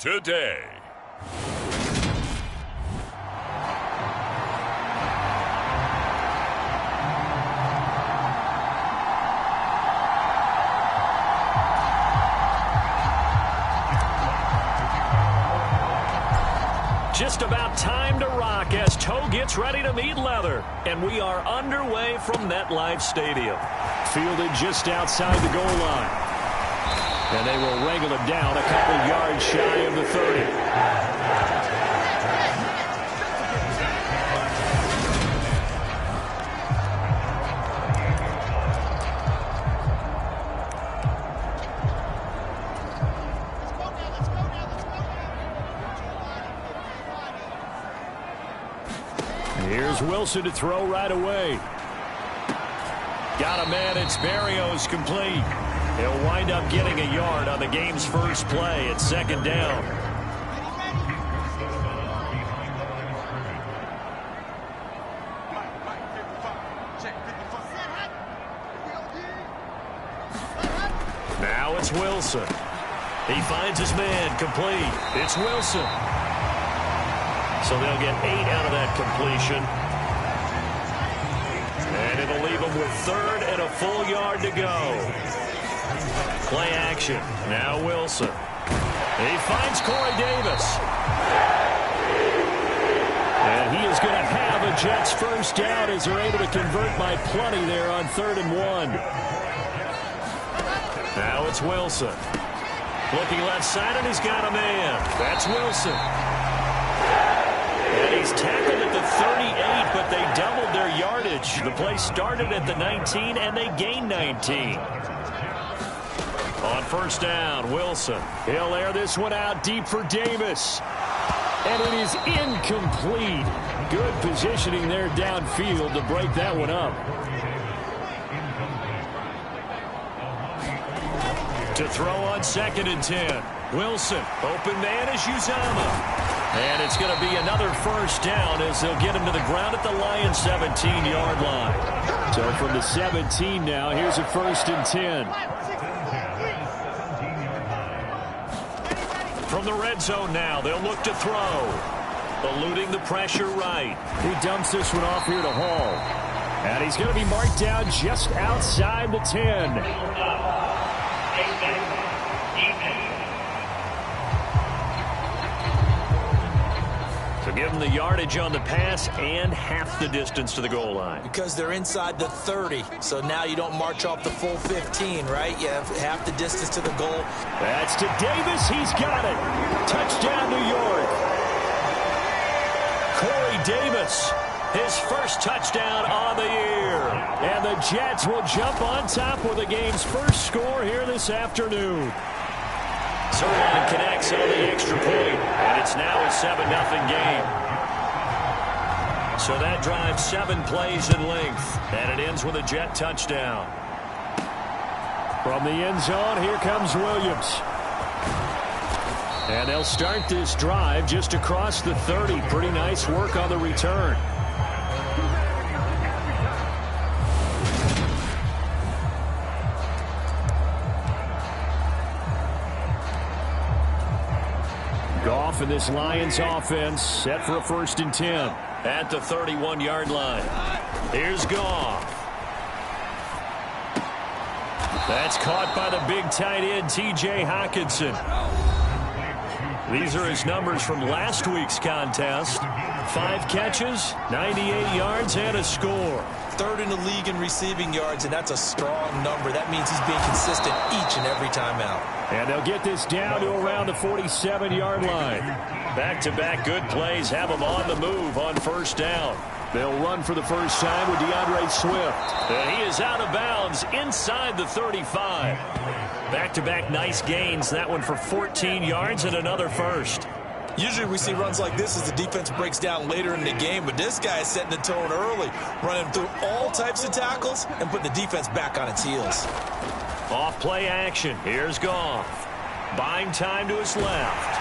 today. Just about time to rock as toe gets ready to meet leather. And we are underway from MetLife Stadium. Fielded just outside the goal line. And they will wrangle it down a couple yards shy of the 30. Here's Wilson to throw right away. Got a man. It's Berrios complete. He'll wind up getting a yard on the game's first play at second down. Now it's Wilson. He finds his man complete. It's Wilson. So they'll get 8 out of that completion. And it'll leave them with third and a full yard to go. Play action. Now Wilson. He finds Corey Davis. And he is going to have a Jets first down as they're able to convert by plenty there on 3rd and 1. Now it's Wilson. Looking left side, and he's got a man. That's Wilson. And he's tackled at the 38, but they doubled their yardage. The play started at the 19, and they gained 19. On first down, Wilson. He'll air this one out deep for Davis. And it is incomplete. Good positioning there downfield to break that one up. To throw on 2nd and 10. Wilson. Open man is Uzomah. And it's going to be another first down as they'll get him to the ground at the Lions' 17-yard line. So from the 17 now, here's a 1st and 10. From the red zone now, they'll look to throw. Eluding the pressure right. He dumps this one off here to Hall. And he's going to be marked down just outside the 10. Give them the yardage on the pass and half the distance to the goal line. Because they're inside the 30, so now you don't march off the full 15, right? You have half the distance to the goal. That's to Davis. He's got it. Touchdown, New York. Corey Davis, his first touchdown on the year. And the Jets will jump on top with the game's first score here this afternoon. Zerline connects on the extra point, and it's now a 7-0 game. So that drives 7 plays in length, and it ends with a Jet touchdown. From the end zone, here comes Williams. And they'll start this drive just across the 30. Pretty nice work on the return. Goff and this Lions offense set for a 1st and 10 at the 31-yard line. Here's Goff. That's caught by the big tight end, T.J. Hockenson. These are his numbers from last week's contest. 5 catches, 98 yards, and a score. 3rd in the league in receiving yards, and that's a strong number. That means he's being consistent each and every time out. And they'll get this down to around the 47-yard line. Back-to-back good plays have them on the move on first down. They'll run for the first time with DeAndre Swift. And he is out of bounds inside the 35. Back-to-back nice gains. That one for 14 yards and another first. Usually we see runs like this as the defense breaks down later in the game, but this guy is setting the tone early, running through all types of tackles and putting the defense back on its heels. Off play action. Here's Goff. Buying time to his left.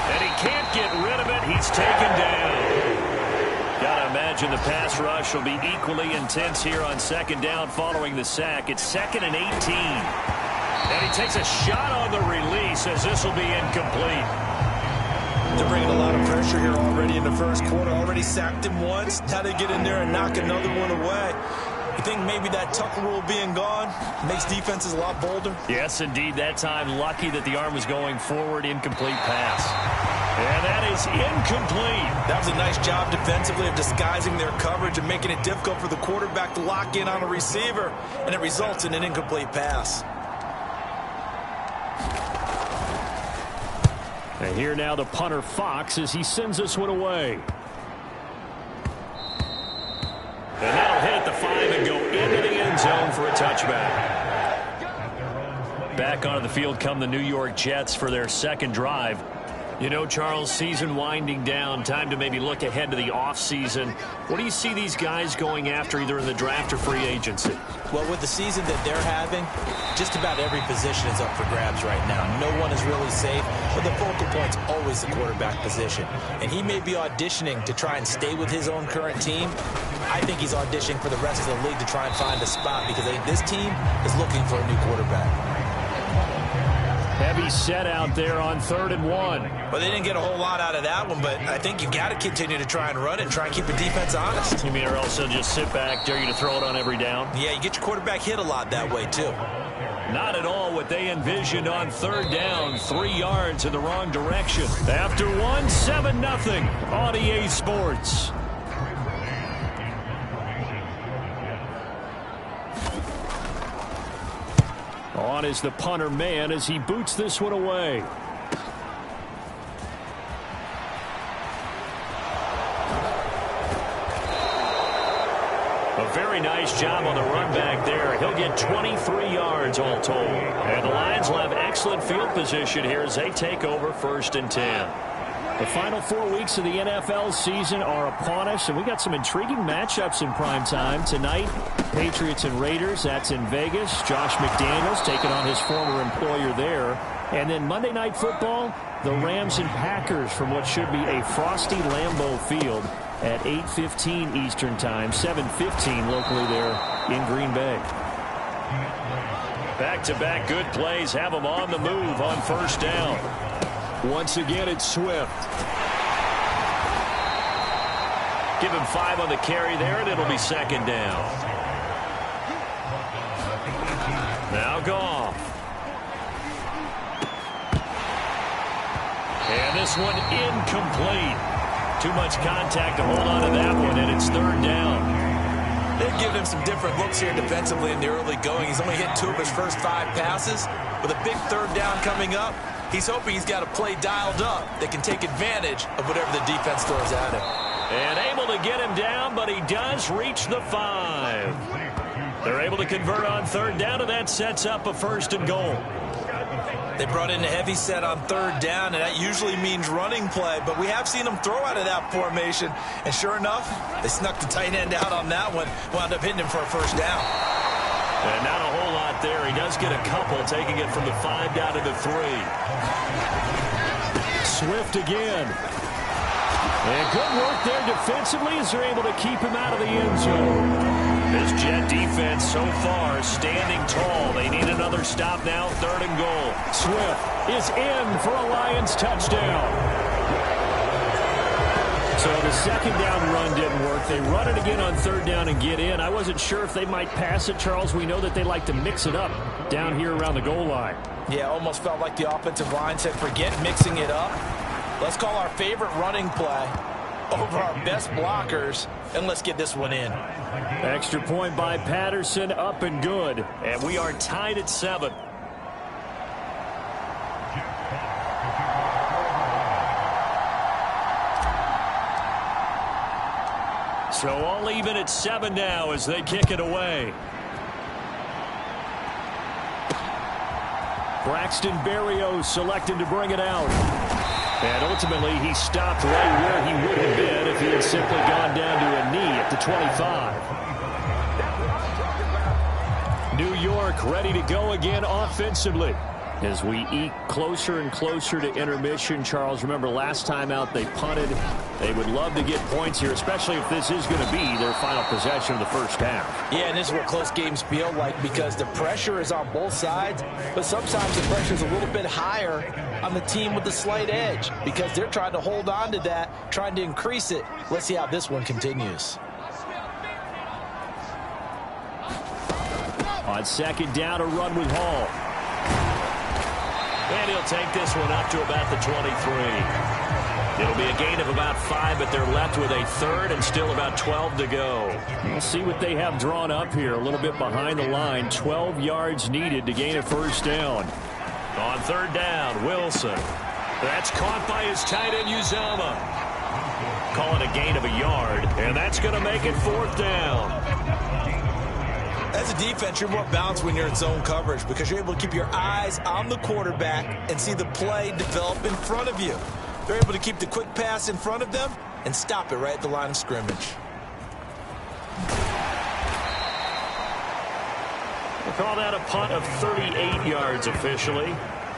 And he can't get rid of it. He's taken down. Gotta imagine the pass rush will be equally intense here on 2nd down following the sack. It's 2nd and 18. And he takes a shot on the release as this will be incomplete. They're bringing a lot of pressure here already in the first quarter. Already sacked him once. Now they get in there and knock another one away. You think maybe that Tucker rule being gone makes defenses a lot bolder? Yes, indeed. That time, lucky that the arm was going forward. Incomplete pass. And that is incomplete. That was a nice job defensively of disguising their coverage and making it difficult for the quarterback to lock in on a receiver. And it results in an incomplete pass. And here now the punter Fox as he sends this one away. And that'll hit at the 5 and go into the end zone for a touchback. Back onto the field come the New York Jets for their second drive. You know, Charles, season winding down, time to maybe look ahead to the offseason. What do you see these guys going after either in the draft or free agency? Well, with the season that they're having, just about every position is up for grabs right now. No one is really safe, but the focal point's always the quarterback position. And he may be auditioning to try and stay with his own current team. I think he's auditioning for the rest of the league to try and find a spot because I think this team is looking for a new quarterback. Heavy set out there on 3rd and 1. Well, they didn't get a whole lot out of that one, but I think you've got to continue to try and run it and try and keep the defense honest. You mean or else they'll just sit back, dare you to throw it on every down? Yeah, you get your quarterback hit a lot that way, too. Not at all what they envisioned on 3rd down. 3 yards in the wrong direction. After 1, 7-0 on EA Sports. On is the punter man as he boots this one away. A very nice job on the run back there. He'll get 23 yards all told. And the Lions will have excellent field position here as they take over 1st and 10. The final 4 weeks of the NFL season are upon us, and we got some intriguing matchups in prime time tonight. Patriots and Raiders, that's in Vegas. Josh McDaniels taking on his former employer there. And then Monday Night Football, the Rams and Packers from what should be a frosty Lambeau Field at 8:15 Eastern Time, 7:15 locally there in Green Bay. Back-to-back good plays have them on the move on 1st down. Once again, it's Swift. Give him 5 on the carry there, and it'll be 2nd down. Now Goff. And this one incomplete. Too much contact to hold on to that one, and it's 3rd down. They've given him some different looks here defensively in the early going. He's only hit 2 of his first 5 passes. With a big 3rd down coming up, he's hoping he's got a play dialed up that can take advantage of whatever the defense throws at him. And able to get him down, but he does reach the 5. They're able to convert on 3rd down, and that sets up a 1st and goal. They brought in a heavy set on 3rd down, and that usually means running play, but we have seen them throw out of that formation, and sure enough, they snuck the tight end out on that one, wound up hitting him for a 1st down. And not a whole lot there. He does get a couple, taking it from the 5 down to the 3. Swift again. And good work there defensively as they're able to keep him out of the end zone. This Jet defense so far standing tall. They need another stop now, 3rd and goal. Swift is in for a Lions touchdown. So the 2nd down run didn't work. They run it again on 3rd down and get in. I wasn't sure if they might pass it, Charles. We know that they like to mix it up down here around the goal line. Yeah, almost felt like the offensive line said, forget mixing it up. Let's call our favorite running play over our best blockers, and let's get this one in. Extra point by Patterson, up and good. And we are tied at 7. So all even at 7 now as they kick it away. Braxton Berrios selected to bring it out. And ultimately, he stopped right where he would have been if he had simply gone down to a knee at the 25. New York ready to go again offensively. As we eke closer and closer to intermission, Charles, remember last time out they punted They would love to get points here, especially if this is going to be their final possession of the first half. Yeah, and this is what close games feel like because the pressure is on both sides, but sometimes the pressure is a little bit higher on the team with the slight edge because they're trying to hold on to that, trying to increase it. Let's see how this one continues. On second down, a run with Hall. And he'll take this one up to about the 23. It'll be a gain of about 5, but they're left with a third and still about 12 to go. We'll see what they have drawn up here. A little bit behind the line. 12 yards needed to gain a first down. On third down, Wilson. That's caught by his tight end, Uzomah. Call it a gain of a yard, and that's going to make it fourth down. As a defense, you're more balanced when you're in zone coverage because you're able to keep your eyes on the quarterback and see the play develop in front of you. They're able to keep the quick pass in front of them and stop it right at the line of scrimmage. We'll call that a punt of 38 yards officially.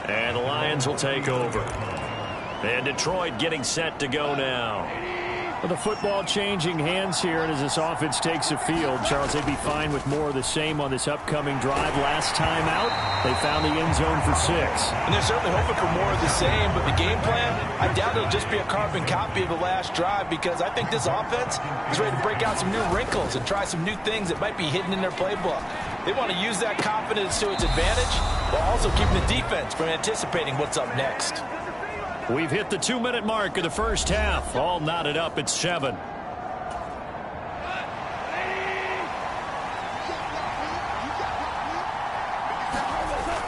And the Lions will take over. And Detroit getting set to go now. With the football changing hands here, and as this offense takes the field, Charles, they'd be fine with more of the same on this upcoming drive. Last time out, they found the end zone for 6. And they're certainly hoping for more of the same, but the game plan, I doubt it'll just be a carbon copy of the last drive because I think this offense is ready to break out some new wrinkles and try some new things that might be hidden in their playbook. They want to use that confidence to its advantage while also keeping the defense from anticipating what's up next. We've hit the 2-minute mark of the first half. All knotted up at 7.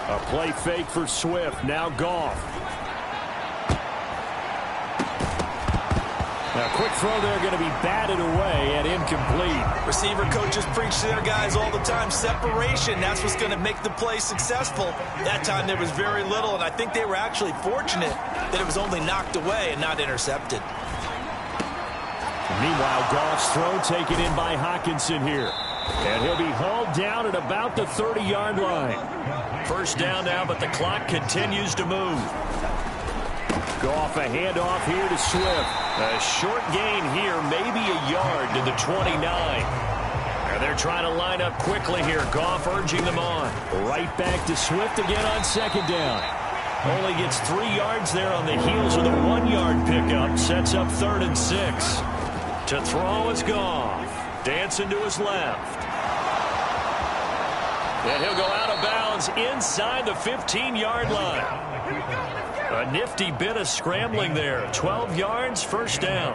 A play fake for Swift. Now Goff. A quick throw there going to be batted away and incomplete. Receiver coaches preach to their guys all the time. Separation, that's what's going to make the play successful. That time there was very little, and I think they were actually fortunate that it was only knocked away and not intercepted. Meanwhile, Goff's throw taken in by Hockenson here. And he'll be hauled down at about the 30-yard line. First down now, but the clock continues to move. Goff, a handoff here to Swift. A short gain here, maybe a yard to the 29. And they're trying to line up quickly here. Goff urging them on. Right back to Swift again on second down. Only gets 3 yards there on the heels of the 1-yard pickup. Sets up 3rd and 6. To throw is Goff. Dancing to his left. And he'll go out of bounds inside the 15-yard line. A nifty bit of scrambling there. 12 yards, first down.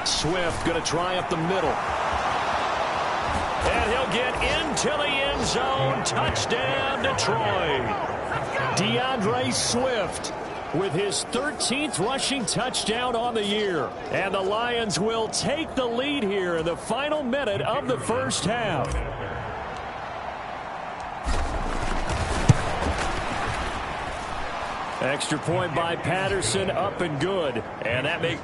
Swift going to try up the middle. And he'll get into the end zone. Touchdown, Detroit. DeAndre Swift with his 13th rushing touchdown on the year. And the Lions will take the lead here in the final minute of the first half. Extra point by Patterson, up and good. And that makes...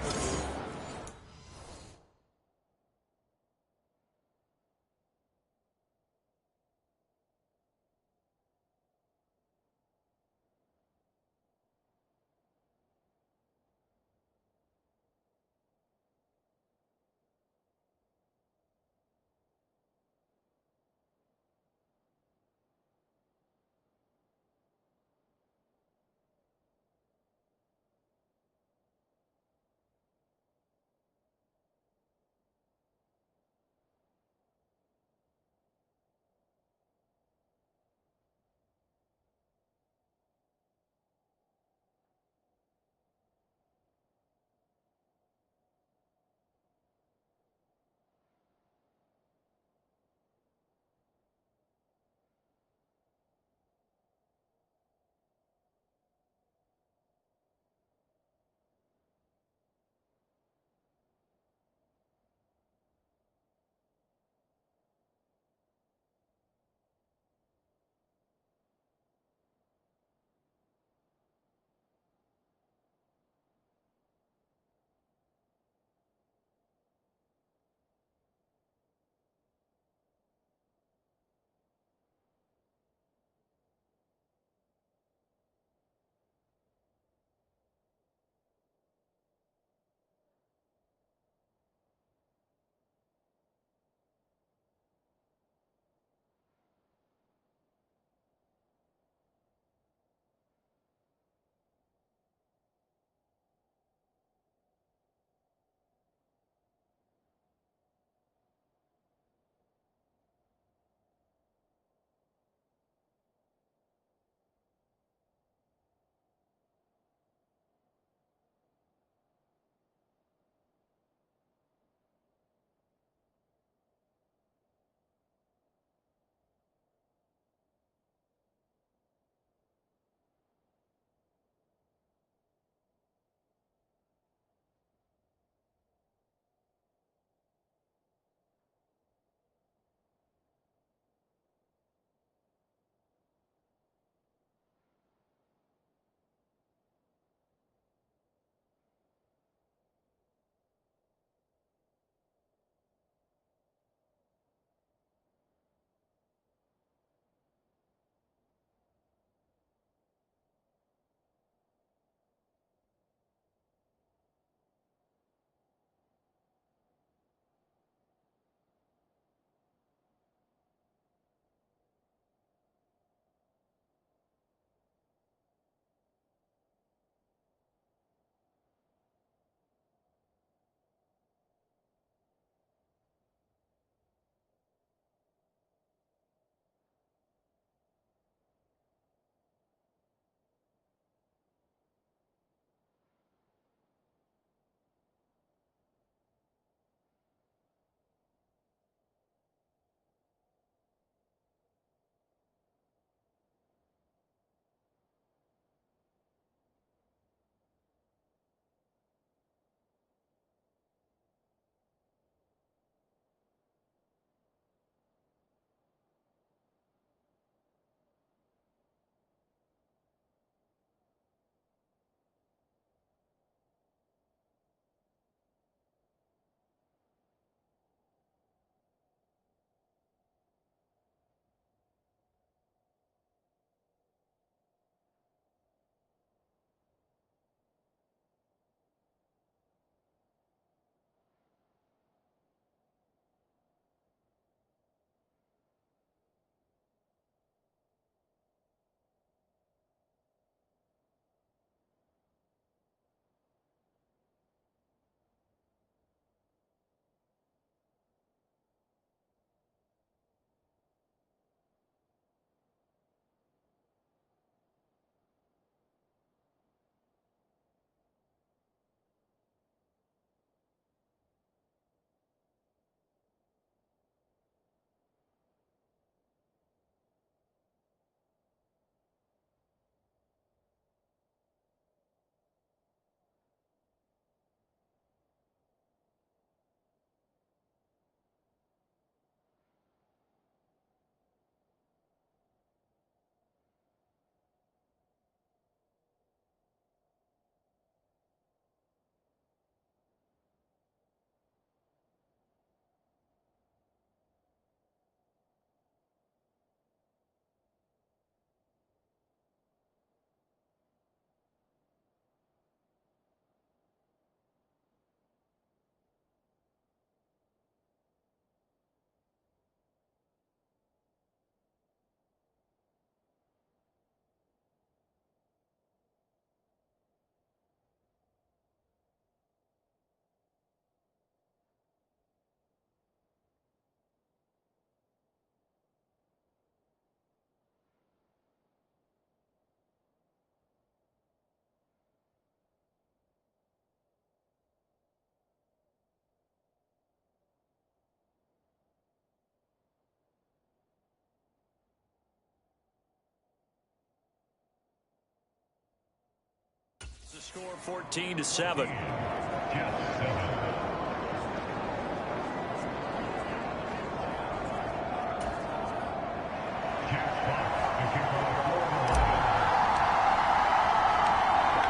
Score 14-7.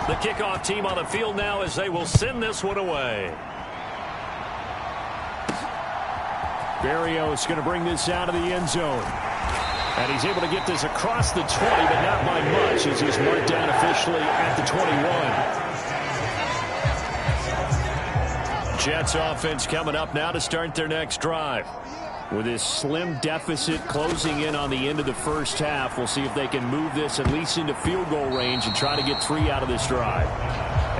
The kickoff team on the field now as they will send this one away. Berrios going to bring this out of the end zone. And he's able to get this across the 20, but not by much as he's marked down officially at the 21. Jets offense coming up now to start their next drive. With this slim deficit closing in on the end of the first half, we'll see if they can move this at least into field goal range and try to get 3 out of this drive.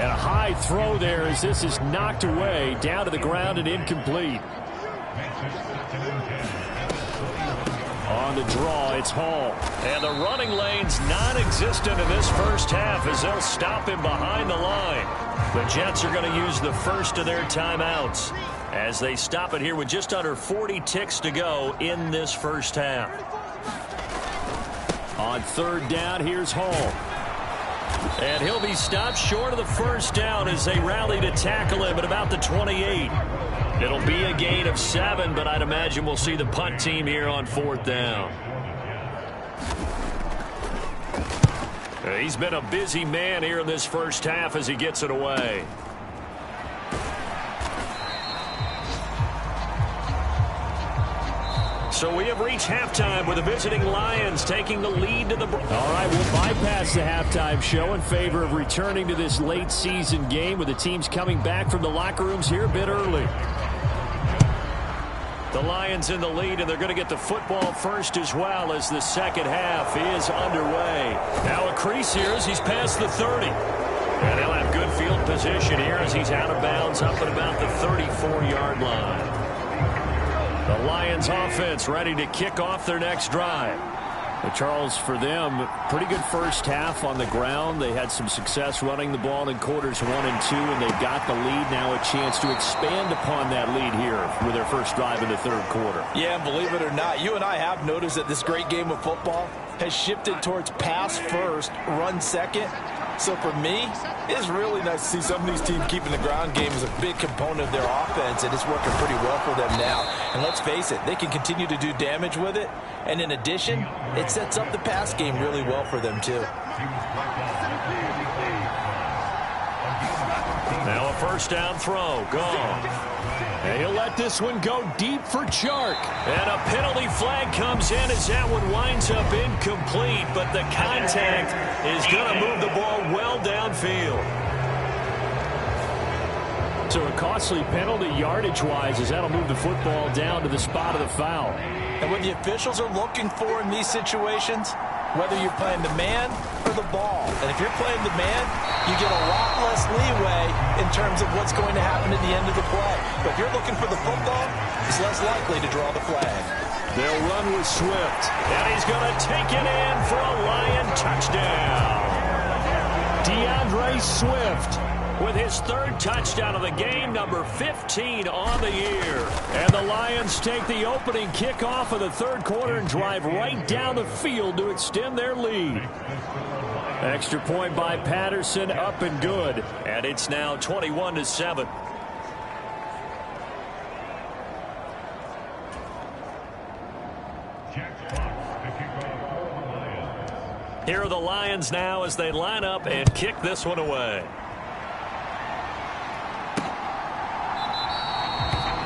And a high throw there as this is knocked away down to the ground and incomplete. On the draw, it's Hall. And the running lane's non-existent in this first half as they'll stop him behind the line. The Jets are going to use the first of their timeouts as they stop it here with just under 40 ticks to go in this first half. On third down, here's Hall. And he'll be stopped short of the first down as they rally to tackle him at about the 28. It'll be a gain of 7, but I'd imagine we'll see the punt team here on fourth down. He's been a busy man here in this first half as he gets it away. So we have reached halftime with the visiting Lions taking the lead to the... All right, we'll bypass the halftime show in favor of returning to this late season game with the teams coming back from the locker rooms here a bit early. The Lions in the lead, and they're going to get the football first as well as the second half is underway. Now a crease here as he's past the 30. And he'll have good field position here as he's out of bounds up at about the 34-yard line. The Lions offense ready to kick off their next drive. Well, Charles, for them, pretty good first half on the ground. They had some success running the ball in quarters 1 and 2, and they got the lead. Now a chance to expand upon that lead here with their first drive in the third quarter. Yeah, and believe it or not, you and I have noticed that this great game of football has shifted towards pass first, run second. So for me, it's really nice to see some of these teams keeping the ground game as a big component of their offense, and it's working pretty well for them now. And let's face it, they can continue to do damage with it. And in addition, it sets up the pass game really well for them, too. Now a first down throw, gone. And he'll let this one go deep for Chark. And a penalty flag comes in as that one winds up incomplete, but the contact is going to move the ball well downfield. So a costly penalty yardage-wise as that'll move the football down to the spot of the foul. And what the officials are looking for in these situations, whether you're playing the man or the ball, and if you're playing the man, you get a lot less leeway in terms of what's going to happen at the end of the play. But if you're looking for the football, it's less likely to draw the flag. They'll run with Swift. And he's going to take it in for a Lion touchdown. DeAndre Swift with his third touchdown of the game, number 15 on the year. And the Lions take the opening kickoff of the third quarter and drive right down the field to extend their lead. Extra point by Patterson, up and good. And it's now 21-7. Here are the Lions now as they line up and kick this one away.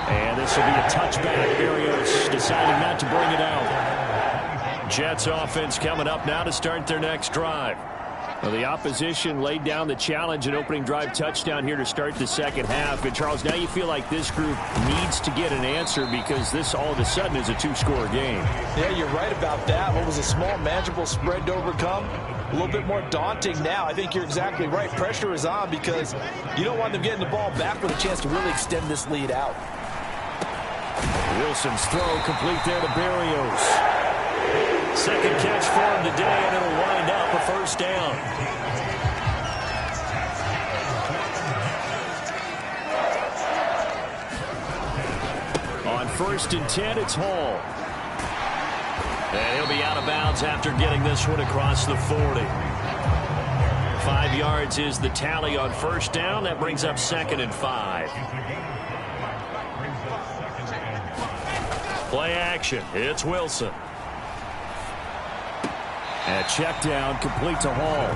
And this will be a touchback. Berrios deciding not to bring it out. Jets offense coming up now to start their next drive. Well, the opposition laid down the challenge and opening drive touchdown here to start the second half. And, Charles, now you feel like this group needs to get an answer because this all of a sudden is a two-score game. Yeah, you're right about that. What was a small, manageable spread to overcome, a little bit more daunting now. I think you're exactly right. Pressure is on because you don't want them getting the ball back with a chance to really extend this lead out. Wilson's throw complete there to Berrios. Second catch for him today, and it'll wind up a first down. On 1st and 10, it's Hall. And he'll be out of bounds after getting this one across the 40. 5 yards is the tally on first down. That brings up 2nd and 5. Play action. It's Wilson. And a check down complete to Hall.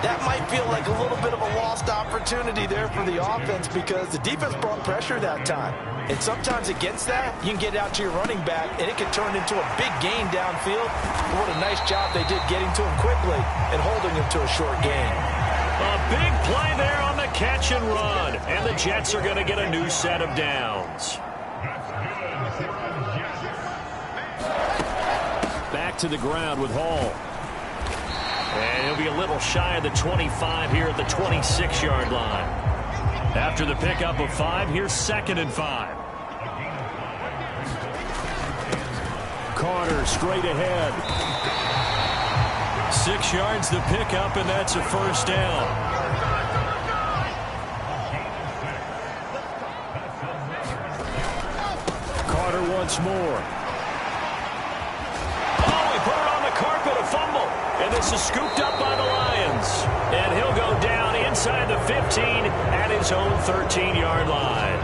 That might feel like a little bit of a lost opportunity there for the offense because the defense brought pressure that time. And sometimes against that, you can get out to your running back, and it can turn into a big gain downfield. What a nice job they did getting to him quickly and holding him to a short gain. A big play there on the catch and run. And the Jets are going to get a new set of downs. Back to the ground with Hall. And he'll be a little shy of the 25 here at the 26-yard line. After the pickup of 5, here's 2nd and 5. Carter straight ahead. 6 yards the pickup, and that's a first down. Carter once more. Oh, he put it on the carpet, a fumble. And this is scooped up by the Lions. And he'll go down inside the 15 at his own 13-yard line.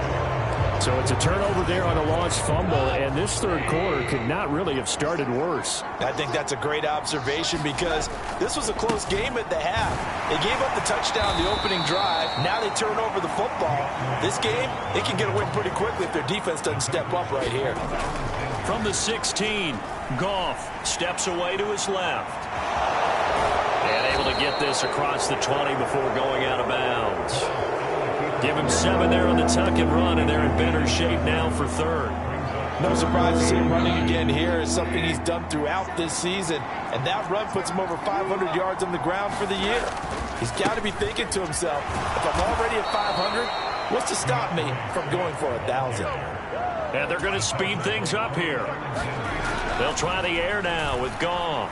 So it's a turnover there on a lost fumble, and this third quarter could not really have started worse. I think that's a great observation because this was a close game at the half. They gave up the touchdown the opening drive. Now they turn over the football. This game, they can get a win pretty quickly if their defense doesn't step up right here. From the 16, Goff steps away to his left. And able to get this across the 20 before going out of bounds. Give him 7 there on the tuck and run, and they're in better shape now for 3rd. No surprise to see him running again here. It's something he's done throughout this season. And that run puts him over 500 yards on the ground for the year. He's got to be thinking to himself, if I'm already at 500, what's to stop me from going for 1,000? And they're going to speed things up here. They'll try the air now with Goff.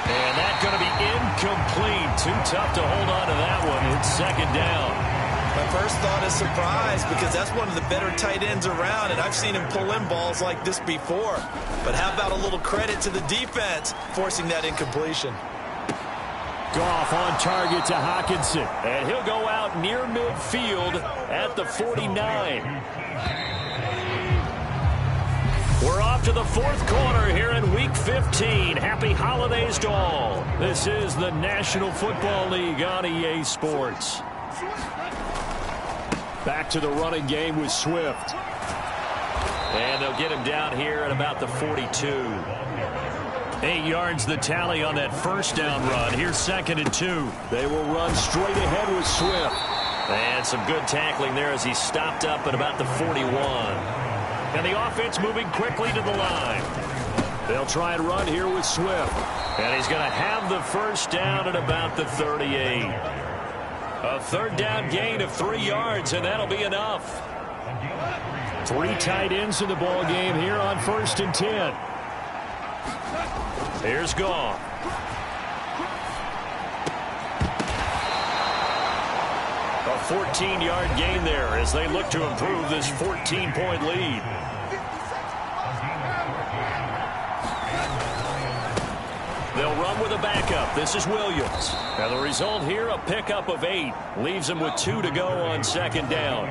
And that's going to be incomplete. Too tough to hold on to that one. It's 2nd down. My first thought is surprise because that's one of the better tight ends around, and I've seen him pull in balls like this before. But how about a little credit to the defense forcing that incompletion? Goff on target to Hockenson. And he'll go out near midfield at the 49. We're off to the 4th quarter here in Week 15. Happy holidays to all. This is the National Football League on EA Sports. Back to the running game with Swift. And they'll get him down here at about the 42. 8 yards the tally on that first down run. Here's 2nd and 2. They will run straight ahead with Swift. And some good tackling there as he stopped up at about the 41. And the offense moving quickly to the line. They'll try and run here with Swift. And he's going to have the first down at about the 38. A 3rd down gain of 3 yards, and that'll be enough. 3 tight ends in the ball game here on 1st and 10. Here's Goff. A 14-yard gain there as they look to improve this 14-point lead. They'll run with a backup. This is Williams. Now the result here, a pickup of 8. Leaves them with 2 to go on 2nd down.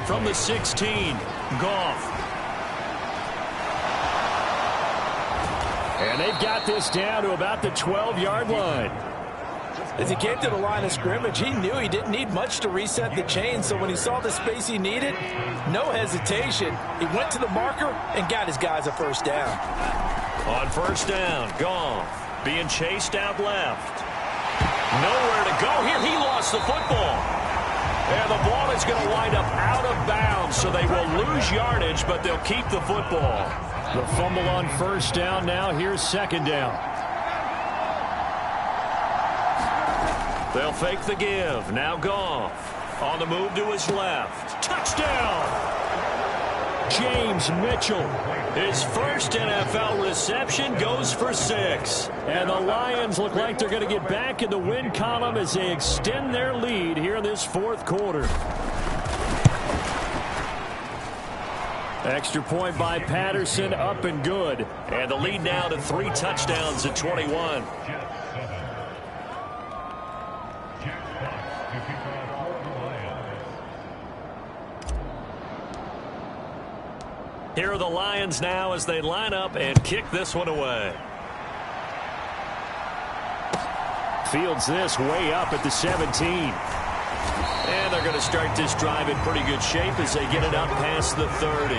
From the 16, Goff. And they've got this down to about the 12-yard line. As he came to the line of scrimmage, he knew he didn't need much to reset the chain, so when he saw the space he needed, no hesitation. He went to the marker and got his guys a first down. On first down, Goff being chased out left. Nowhere to go here. He lost the football. And the ball is going to wind up out of bounds, so they will lose yardage, but they'll keep the football. The fumble on first down now. Here's 2nd down. They'll fake the give. Now Goff on the move to his left. Touchdown! James Mitchell. His first NFL reception goes for 6. And the Lions look like they're going to get back in the win column as they extend their lead here in this 4th quarter. Extra point by Patterson, up and good. And the lead now to 3 touchdowns at 21. Here are the Lions now as they line up and kick this one away. Fields this way up at the 17. And they're going to start this drive in pretty good shape as they get it up past the 30.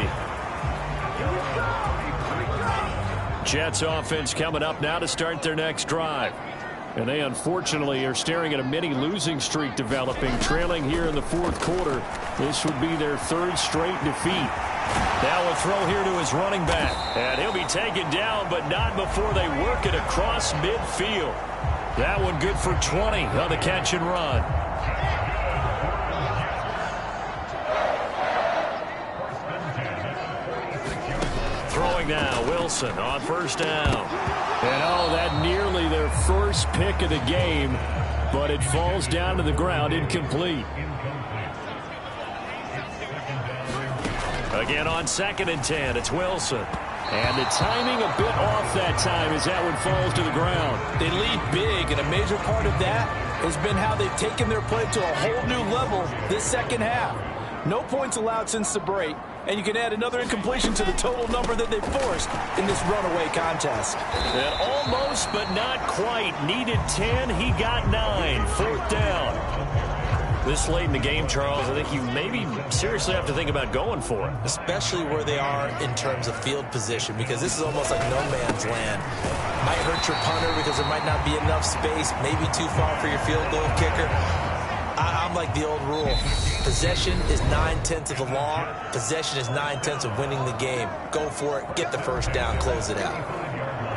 Jets offense coming up now to start their next drive. And they unfortunately are staring at a mini losing streak developing, trailing here in the fourth quarter. This would be their 3rd straight defeat. Now a throw here to his running back. And he'll be taken down, but not before they work it across midfield. That one good for 20 on the catch and run. Throwing now, Wilson on first down. And oh, that nearly their first pick of the game, but it falls down to the ground incomplete. Again on 2nd and 10, it's Wilson. And the timing a bit off that time as that one falls to the ground. They lead big, and a major part of that has been how they've taken their play to a whole new level this second half. No points allowed since the break, and you can add another incompletion to the total number that they forced in this runaway contest. And almost, but not quite. Needed 10, he got 9. 4th down. This late in the game, Charles, I think you maybe seriously have to think about going for it. Especially where they are in terms of field position, because this is almost like no man's land. Might hurt your punter because there might not be enough space, maybe too far for your field goal kicker. I'm like the old rule. Possession is 9/10 of the law. Possession is 9/10 of winning the game. Go for it, get the first down, close it out.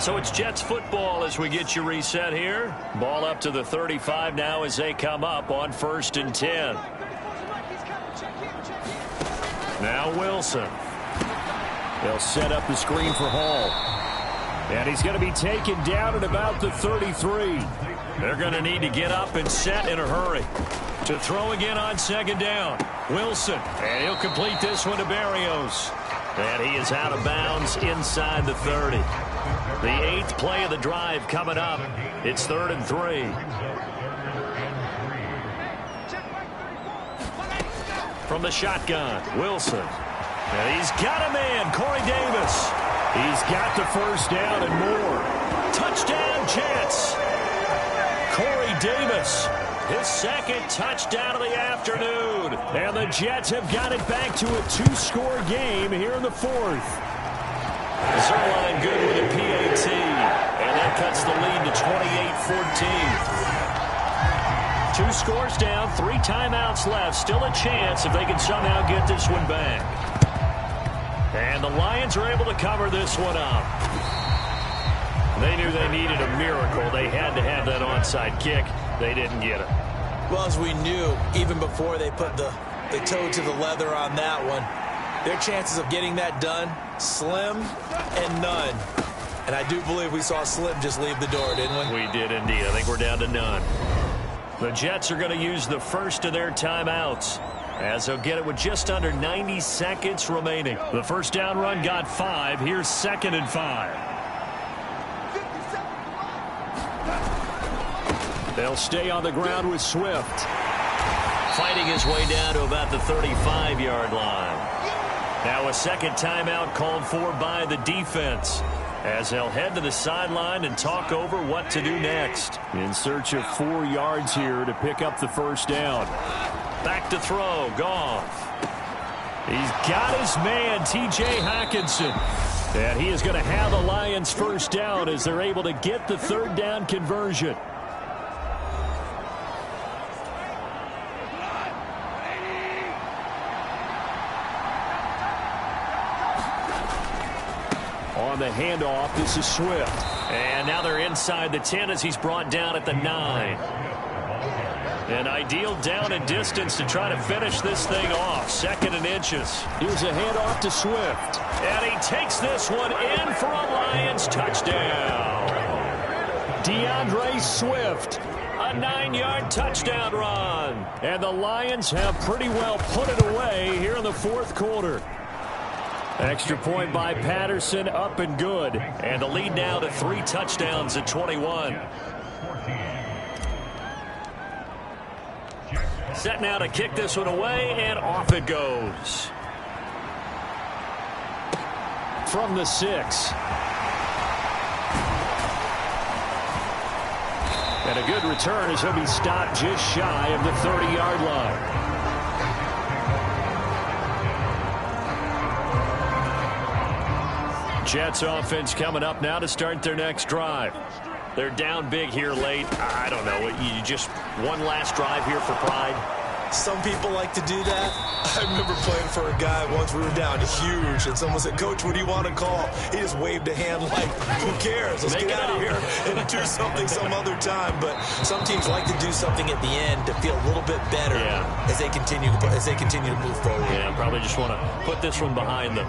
So it's Jets football as we get you reset here. Ball up to the 35 now as they come up on 1st and 10. Now Wilson. They'll set up the screen for Hall. And he's going to be taken down at about the 33. They're going to need to get up and set in a hurry. To throw again on 2nd down. Wilson. And he'll complete this one to Berrios. And he is out of bounds inside the 30. The 8th play of the drive coming up. It's 3rd and 3. From the shotgun, Wilson. And he's got a man, Corey Davis. He's got the first down and more. Touchdown, Jets. Corey Davis, his 2nd touchdown of the afternoon. And the Jets have got it back to a 2-score game here in the 4th. Zuerlein good with a PAT. And that cuts the lead to 28-14. 2 scores down, 3 timeouts left. Still a chance if they can somehow get this one back. And the Lions are able to cover this one up. They knew they needed a miracle. They had to have that onside kick. They didn't get it. Well, as we knew, even before they put the toe to the leather on that one, their chances of getting that done, slim and none. And I do believe we saw Slim just leave the door, didn't we? We did indeed. I think we're down to none. The Jets are going to use the first of their timeouts, as they'll get it with just under 90 seconds remaining. The first down run got 5. Here's 2nd and 5. They'll stay on the ground with Swift. Fighting his way down to about the 35-yard line. Now a 2nd timeout called for by the defense, as they'll head to the sideline and talk over what to do next. In search of 4 yards here to pick up the first down. Back to throw, Goff. He's got his man, T.J. Hockenson. And he is going to have the Lions first down as they're able to get the 3rd down conversion. On the handoff, this is Swift. And now they're inside the 10 as he's brought down at the 9. An ideal down and distance to try to finish this thing off. 2nd and inches. Here's a handoff to Swift. And he takes this one in for a Lions touchdown. DeAndre Swift. A 9-yard touchdown run. And the Lions have pretty well put it away here in the 4th quarter. Extra point by Patterson, up and good. And the lead now to 3 touchdowns at 21. Set now to kick this one away, and off it goes. From the 6. And a good return as he'll be stopped just shy of the 30-yard line. Jets offense coming up now to start their next drive. They're down big here late. I don't know. You just one last drive here for pride. Some people like to do that. I remember playing for a guy once. We were down huge, and someone said, "Coach, what do you want to call?" He just waved a hand like, "Who cares? Let's get out of here and do something some other time." But some teams like to do something at the end to feel a little bit better as they continue to move forward. Yeah, probably just want to put this one behind them.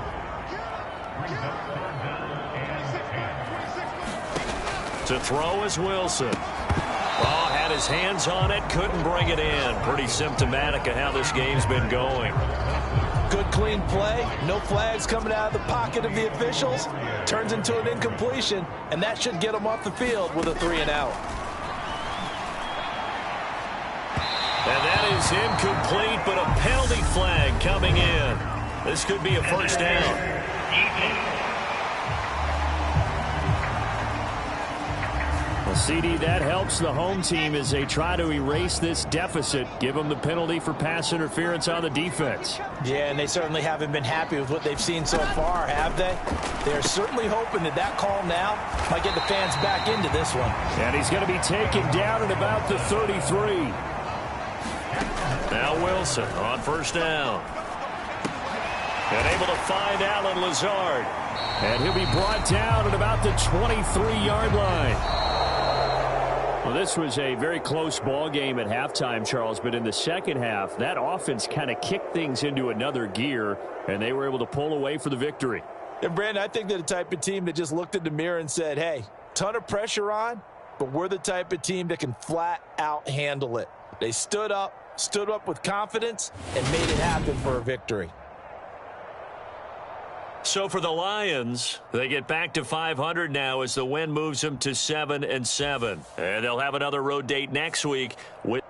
To throw is Wilson. Oh, had his hands on it, couldn't bring it in. Pretty symptomatic of how this game's been going. Good, clean play. No flags coming out of the pocket of the officials. Turns into an incompletion, and that should get them off the field with a 3-and-out. And that is incomplete, but a penalty flag coming in. This could be a first down. Well, CD, that helps the home team as they try to erase this deficit, give them the penalty for pass interference on the defense. Yeah, and they certainly haven't been happy with what they've seen so far, have they? They're certainly hoping that that call now might get the fans back into this one. And he's going to be taken down at about the 33. Now Wilson on first down. And able to find Allen Lazard. And he'll be brought down at about the 23-yard line. Well, this was a very close ball game at halftime, Charles, but in the second half, that offense kind of kicked things into another gear, and they were able to pull away for the victory. And, Brandon, I think they're the type of team that just looked in the mirror and said, hey, ton of pressure on, but we're the type of team that can flat out handle it. They stood up with confidence, and made it happen for a victory. So for the Lions, they get back to 500 now as the win moves them to 7-7. And they'll have another road date next week with